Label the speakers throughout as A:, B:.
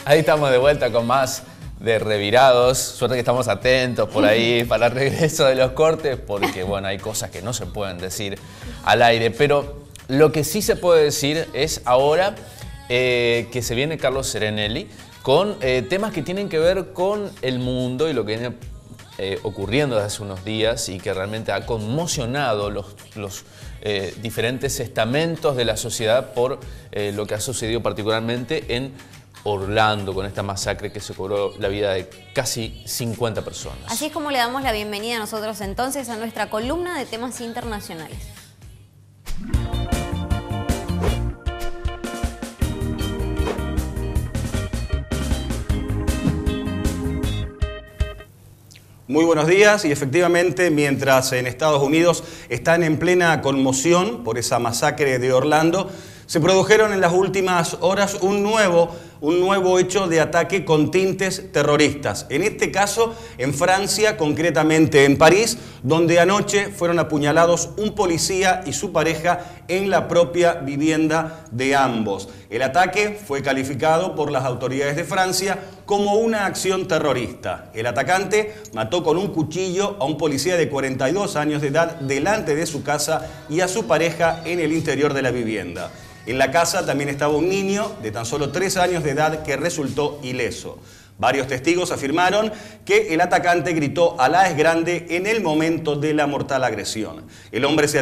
A: Ahí estamos de vuelta con más de Revirados. Suerte que estamos atentos por ahí para el regreso de los cortes, porque bueno, hay cosas que no se pueden decir al aire. Pero lo que sí se puede decir es ahora que se viene Carlos Serenelli con temas que tienen que ver con el mundo y lo que viene ocurriendo desde hace unos días y que realmente ha conmocionado los diferentes estamentos de la sociedad por lo que ha sucedido particularmente en Orlando, con esta masacre que se cobró la vida de casi 50 personas.
B: Así es como le damos la bienvenida a nosotros entonces a nuestra columna de temas internacionales.
C: Muy buenos días, y efectivamente, mientras en Estados Unidos están en plena conmoción por esa masacre de Orlando, se produjeron en las últimas horas un nuevo hecho de ataque con tintes terroristas. En este caso, en Francia, concretamente en París, donde anoche fueron apuñalados un policía y su pareja en la propia vivienda de ambos. El ataque fue calificado por las autoridades de Francia como una acción terrorista. El atacante mató con un cuchillo a un policía de 42 años de edad delante de su casa y a su pareja en el interior de la vivienda. En la casa también estaba un niño de tan solo 3 años de edad que resultó ileso. Varios testigos afirmaron que el atacante gritó "Alá es grande" en el momento de la mortal agresión. El hombre se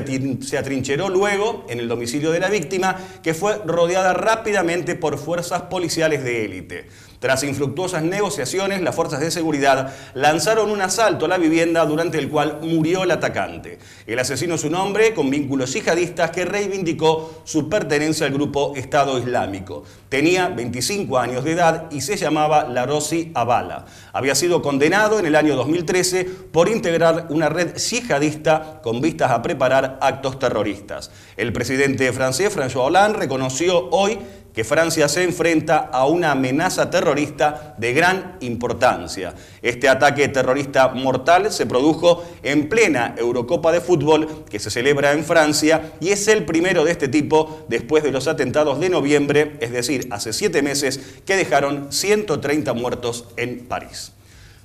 C: atrincheró luego en el domicilio de la víctima, que fue rodeada rápidamente por fuerzas policiales de élite. Tras infructuosas negociaciones, las fuerzas de seguridad lanzaron un asalto a la vivienda durante el cual murió el atacante. El asesino es un hombre con vínculos yihadistas que reivindicó su pertenencia al grupo Estado Islámico. Tenía 25 años de edad y se llamaba Larosi Abala. Había sido condenado en el año 2013 por integrar una red yihadista con vistas a preparar actos terroristas. El presidente francés, François Hollande, reconoció hoy que Francia se enfrenta a una amenaza terrorista de gran importancia. Este ataque terrorista mortal se produjo en plena Eurocopa de fútbol que se celebra en Francia y es el primero de este tipo después de los atentados de noviembre, es decir, hace 7 meses, que dejaron 130 muertos en París.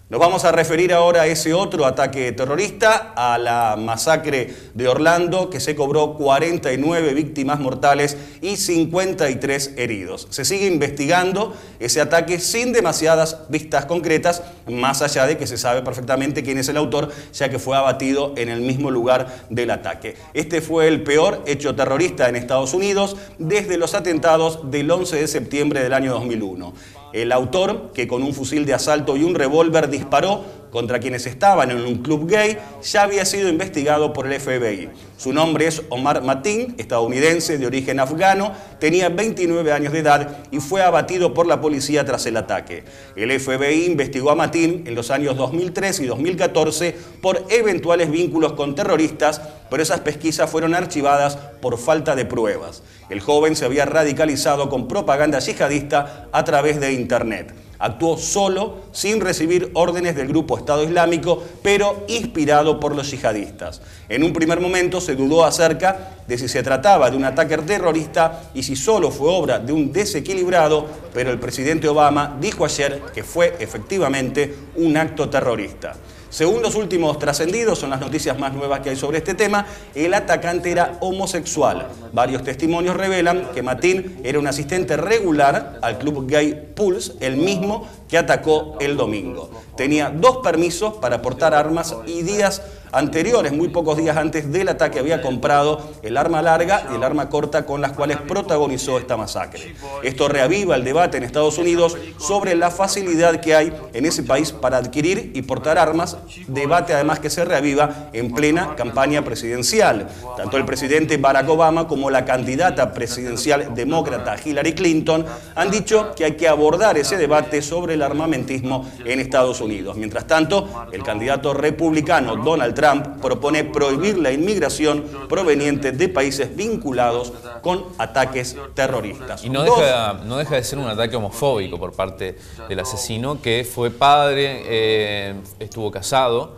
C: Nos vamos a referir ahora a ese otro ataque terrorista, a la masacre de Orlando, que se cobró 49 víctimas mortales y 53 heridos. Se sigue investigando ese ataque sin demasiadas vistas concretas, más allá de que se sabe perfectamente quién es el autor, ya que fue abatido en el mismo lugar del ataque. Este fue el peor hecho terrorista en Estados Unidos desde los atentados del 11 de septiembre del año 2001. El autor, que con un fusil de asalto y un revólver disparó contra quienes estaban en un club gay, ya había sido investigado por el FBI. Su nombre es Omar Mateen, estadounidense de origen afgano, tenía 29 años de edad y fue abatido por la policía tras el ataque. El FBI investigó a Mateen en los años 2003 y 2014 por eventuales vínculos con terroristas, pero esas pesquisas fueron archivadas por falta de pruebas. El joven se había radicalizado con propaganda yihadista a través de Internet. Actuó solo, sin recibir órdenes del grupo Estado Islámico, pero inspirado por los yihadistas. En un primer momento se dudó acerca de si se trataba de un ataque terrorista y si solo fue obra de un desequilibrado, pero el presidente Obama dijo ayer que fue efectivamente un acto terrorista. Según los últimos trascendidos, son las noticias más nuevas que hay sobre este tema, el atacante era homosexual. Varios testimonios revelan que Mateen era un asistente regular al club gay Pulse, el mismo que atacó el domingo. Tenía 2 permisos para portar armas y días anteriores, muy pocos días antes del ataque, había comprado el arma larga y el arma corta con las cuales protagonizó esta masacre. Esto reaviva el debate en Estados Unidos sobre la facilidad que hay en ese país para adquirir y portar armas, debate además que se reaviva en plena campaña presidencial. Tanto el presidente Barack Obama como la candidata presidencial demócrata Hillary Clinton han dicho que hay que abordar ese debate sobre el armamentismo en Estados Unidos. Mientras tanto, el candidato republicano Donald Trump propone prohibir la inmigración proveniente de países vinculados con ataques terroristas.
A: Y no deja de ser un ataque homofóbico por parte del asesino, que fue padre, estuvo casado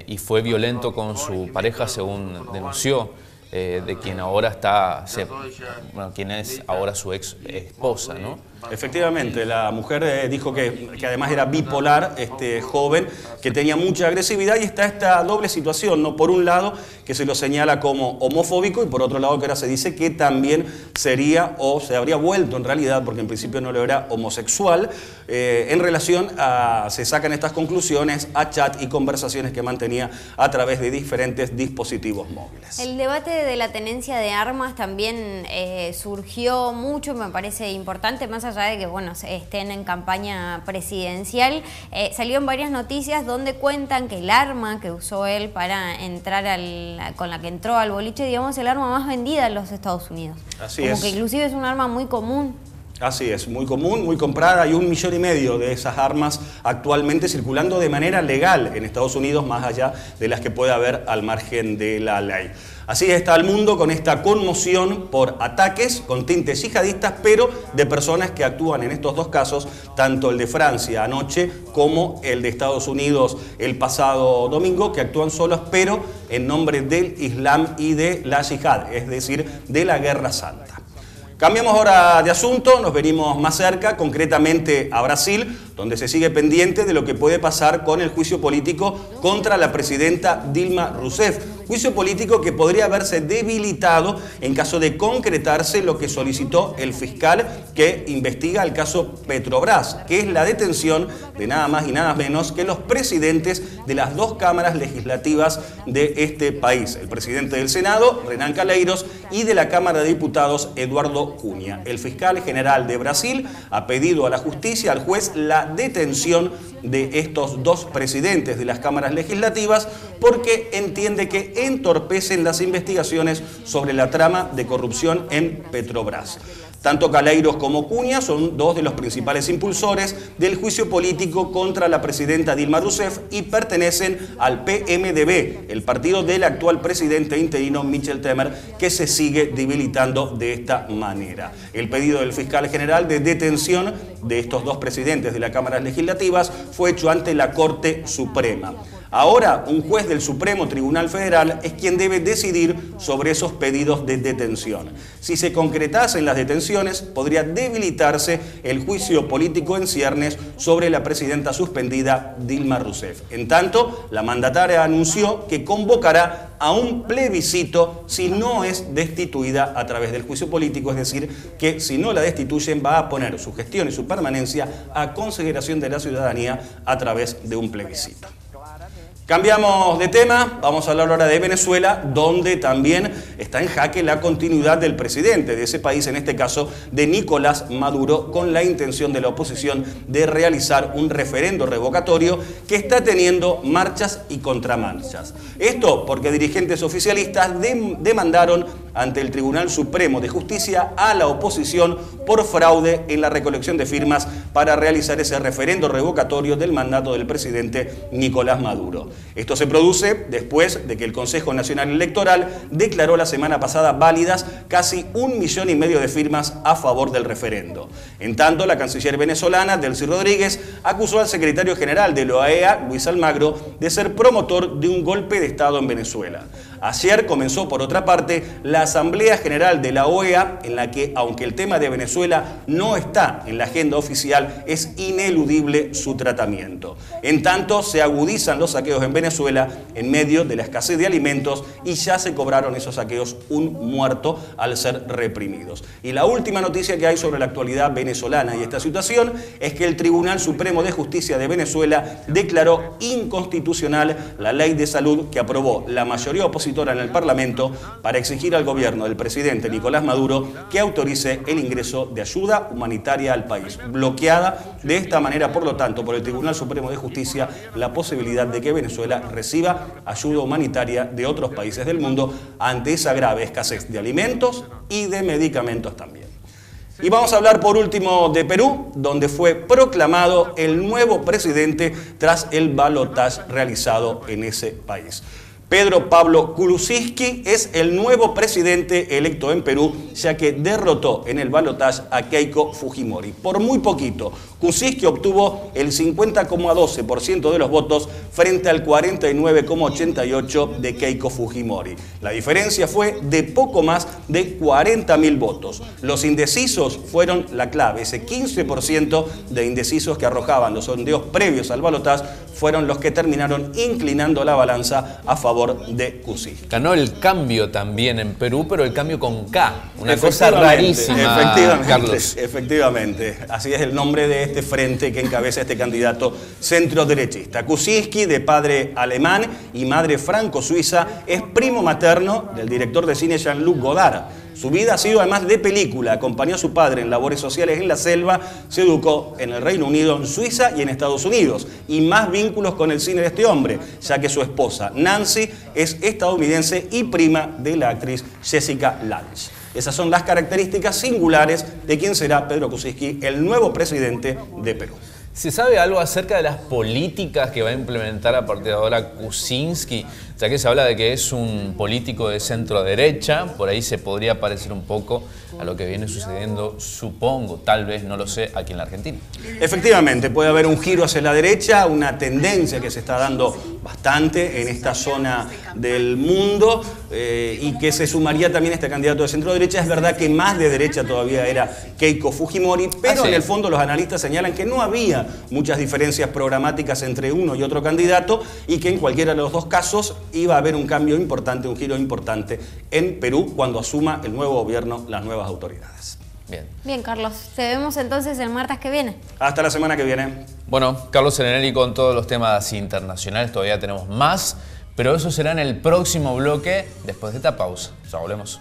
A: y fue violento con su pareja, según denunció de quien ahora quien es ahora su ex esposa, ¿no?
C: Efectivamente, la mujer dijo que además era bipolar, joven, que tenía mucha agresividad, y está esta doble situación, ¿no? Por un lado, que se lo señala como homofóbico, y por otro lado, que ahora se dice que también sería, o se habría vuelto en realidad, porque en principio no lo era, homosexual, en relación a, se sacan estas conclusiones a chat y conversaciones que mantenía a través de diferentes dispositivos móviles.
B: El debate de la tenencia de armas también surgió mucho, me parece importante, más allá de que bueno, estén en campaña presidencial. Salieron varias noticias donde cuentan que el arma que usó él para entrar con la que entró al boliche, digamos, el arma más vendida en los Estados Unidos.
C: Así
B: Como
C: es.
B: que inclusive es un arma muy común.
C: Así es, muy común, muy comprada. Hay 1,5 millones de esas armas actualmente circulando de manera legal en Estados Unidos, más allá de las que puede haber al margen de la ley. Así está el mundo con esta conmoción por ataques con tintes yihadistas, pero de personas que actúan en estos dos casos, tanto el de Francia anoche como el de Estados Unidos el pasado domingo, que actúan solos, pero en nombre del Islam y de la yihad, es decir, de la Guerra Santa. Cambiamos ahora de asunto, nos venimos más cerca, concretamente a Brasil, donde se sigue pendiente de lo que puede pasar con el juicio político contra la presidenta Dilma Rousseff. Juicio político que podría haberse debilitado en caso de concretarse lo que solicitó el fiscal que investiga el caso Petrobras, que es la detención de nada más y nada menos que los presidentes de las dos cámaras legislativas de este país, el presidente del Senado, Renan Calheiros, y de la Cámara de Diputados, Eduardo Cunha. El fiscal general de Brasil ha pedido a la justicia, al juez, la detención de estos dos presidentes de las cámaras legislativas porque entiende que entorpecen las investigaciones sobre la trama de corrupción en Petrobras. Tanto Calheiros como Cunha son dos de los principales impulsores del juicio político contra la presidenta Dilma Rousseff y pertenecen al PMDB, el partido del actual presidente interino Michel Temer, que se sigue debilitando de esta manera. El pedido del fiscal general de detención de estos dos presidentes de las cámaras legislativas fue hecho ante la Corte Suprema. Ahora, un juez del Supremo Tribunal Federal es quien debe decidir sobre esos pedidos de detención. Si se concretasen las detenciones, podría debilitarse el juicio político en ciernes sobre la presidenta suspendida Dilma Rousseff. En tanto, la mandataria anunció que convocará a un plebiscito si no es destituida a través del juicio político, es decir, que si no la destituyen va a poner su gestión y su permanencia a consideración de la ciudadanía a través de un plebiscito. Cambiamos de tema, vamos a hablar ahora de Venezuela, donde también está en jaque la continuidad del presidente de ese país, en este caso de Nicolás Maduro, con la intención de la oposición de realizar un referendo revocatorio que está teniendo marchas y contramarchas. Esto porque dirigentes oficialistas demandaron ante el Tribunal Supremo de Justicia a la oposición por fraude en la recolección de firmas para realizar ese referendo revocatorio del mandato del presidente Nicolás Maduro. Esto se produce después de que el Consejo Nacional Electoral declaró la semana pasada válidas casi 1,5 millones de firmas a favor del referendo. En tanto, la canciller venezolana, Delcy Rodríguez, acusó al secretario general de la OEA, Luis Almagro, de ser promotor de un golpe de Estado en Venezuela. Ayer comenzó, por otra parte, la Asamblea General de la OEA, en la que, aunque el tema de Venezuela no está en la agenda oficial, es ineludible su tratamiento. En tanto, se agudizan los saqueos en Venezuela en medio de la escasez de alimentos y ya se cobraron esos saqueos un muerto al ser reprimidos. Y la última noticia que hay sobre la actualidad venezolana y esta situación es que el Tribunal Supremo de Justicia de Venezuela declaró inconstitucional la ley de salud que aprobó la mayoría opositora en el Parlamento para exigir al gobierno del presidente Nicolás Maduro que autorice el ingreso de ayuda humanitaria al país. Bloqueada de esta manera, por lo tanto, por el Tribunal Supremo de Justicia la posibilidad de que Venezuela reciba ayuda humanitaria de otros países del mundo ante esa grave escasez de alimentos y de medicamentos también. Y vamos a hablar por último de Perú, donde fue proclamado el nuevo presidente tras el balotaje realizado en ese país. Pedro Pablo Kuczynski es el nuevo presidente electo en Perú, ya que derrotó en el balotaje a Keiko Fujimori. Por muy poquito, Kuczynski obtuvo el 50,12% de los votos frente al 49,88% de Keiko Fujimori. La diferencia fue de poco más de 40.000 votos. Los indecisos fueron la clave. Ese 15% de indecisos que arrojaban los sondeos previos al balotaje fueron los que terminaron inclinando la balanza a favor de Kuczynski.
A: Ganó el cambio también en Perú, pero el cambio con K. Una cosa rarísima, Carlos.
C: Efectivamente. Así es el nombre de este frente que encabeza este candidato centroderechista. Kuczynski, de padre alemán y madre franco-suiza, es primo materno del director de cine Jean-Luc Godard. Su vida ha sido además de película. Acompañó a su padre en labores sociales en la selva, se educó en el Reino Unido, en Suiza y en Estados Unidos. Y más vínculos con el cine de este hombre, ya que su esposa Nancy es estadounidense y prima de la actriz Jessica Lange. Esas son las características singulares de quien será Pedro Kuczynski, el nuevo presidente de Perú.
A: ¿Se sabe algo acerca de las políticas que va a implementar a partir de ahora Kuczynski? Ya que se habla de que es un político de centro derecha, por ahí se podría parecer un poco a lo que viene sucediendo, supongo, tal vez, no lo sé, aquí en la Argentina.
C: Efectivamente, puede haber un giro hacia la derecha, una tendencia que se está dando bastante en esta zona del mundo y que se sumaría también a este candidato de centro derecha. Es verdad que más de derecha todavía era Keiko Fujimori, pero en el fondo los analistas señalan que no había muchas diferencias programáticas entre uno y otro candidato y que en cualquiera de los dos casos iba a haber un cambio importante, un giro importante en Perú cuando asuma el nuevo gobierno, las nuevas autoridades.
B: Bien, Carlos. Te vemos entonces el martes que viene.
C: Hasta la semana que viene.
A: Bueno, Carlos Serenelli con todos los temas internacionales, todavía tenemos más, pero eso será en el próximo bloque después de esta pausa. Ya volvemos.